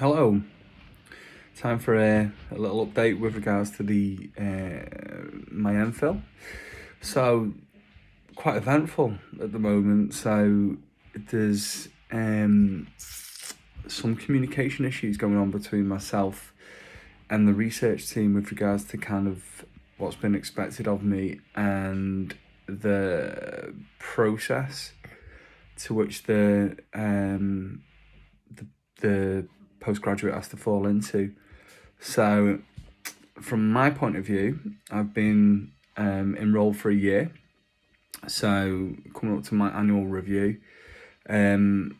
Hello. Time for a little update with regards to the my MPhil. So quite eventful at the moment. So there's some communication issues going on between myself and the research team with regards to kind of what's been expected of me and the process to which the postgraduate has to fall into. So, from my point of view, I've been enrolled for a year. So, coming up to my annual review. Um,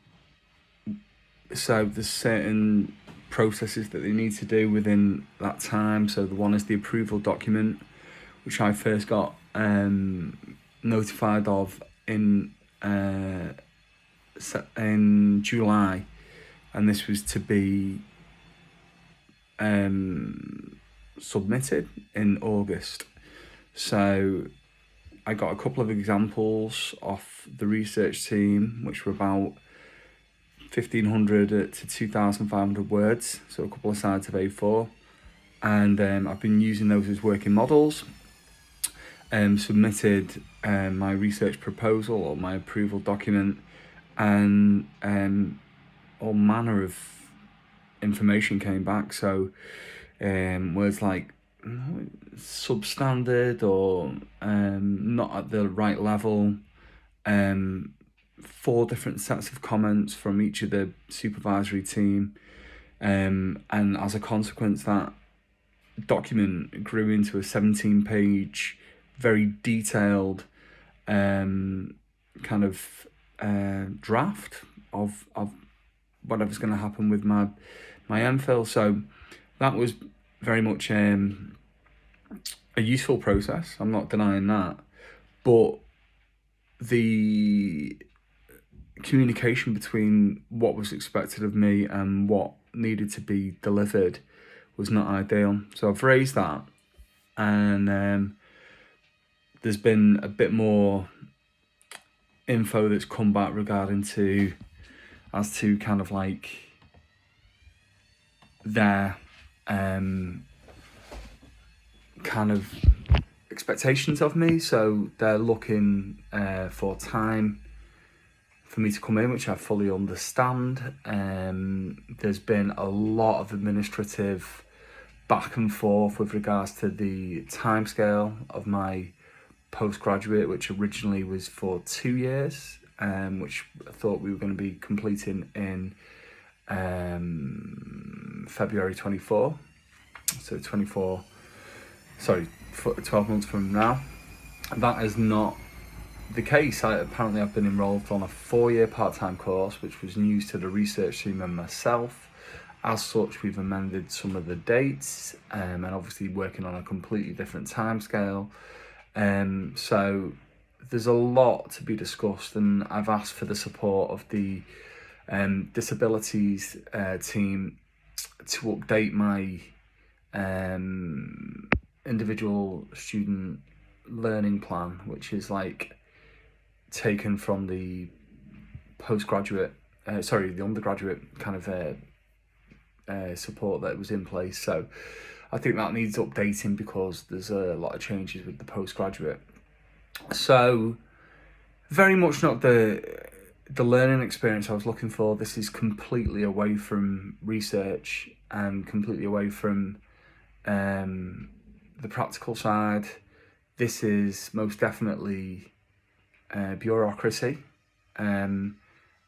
so, there's certain processes that they need to do within that time. So, the one is the approval document, which I first got notified of in July, and this was to be submitted in August. So I got a couple of examples off the research team, which were about 1,500 to 2,500 words, so a couple of sides of A4. And I've been using those as working models. Submitted my research proposal or my approval document, and all manner of information came back. So words like substandard or not at the right level, 4 different sets of comments from each of the supervisory team, and as a consequence that document grew into a 17-page, very detailed kind of draft of whatever's going to happen with my MPhil. So that was very much a useful process. I'm not denying that, but the communication between what was expected of me and what needed to be delivered was not ideal. So I've raised that, and there's been a bit more info that's come back regarding to kind of like their kind of expectations of me. So they're looking for time for me to come in, which I fully understand. There's been a lot of administrative back and forth with regards to the timescale of my postgraduate, which originally was for 2 years, which I thought we were going to be completing in February 24. So 12 months from now. That is not the case. Apparently I've been enrolled on a 4-year part-time course, which was news to the research team and myself. As such, we've amended some of the dates, and obviously working on a completely different timescale. So there's a lot to be discussed, and I've asked for the support of the disabilities team to update my individual student learning plan, which is like taken from the the undergraduate kind of support that was in place. So I think that needs updating because there's a lot of changes with the postgraduate. So very much not the learning experience I was looking for. This is completely away from research and completely away from the practical side. This is most definitely bureaucracy, and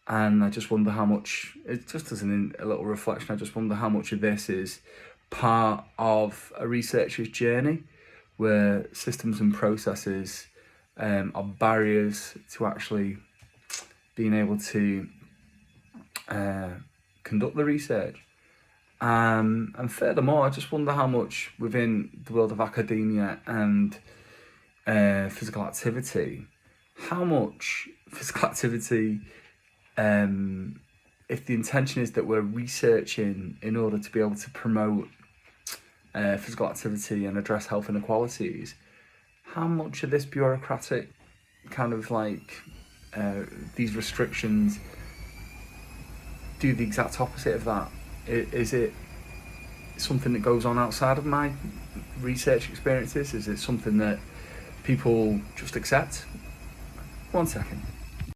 I just wonder how much, it just as a little reflection, I just wonder how much of this is part of a researcher's journey where systems and processes are barriers to actually being able to conduct the research. And furthermore, I just wonder how much within the world of academia and physical activity, how much physical activity, if the intention is that we're researching in order to be able to promote physical activity and address health inequalities, how much of this bureaucratic kind of like these restrictions do the exact opposite of that? Is it something that goes on outside of my research experiences? Is it something that people just accept? 1 second.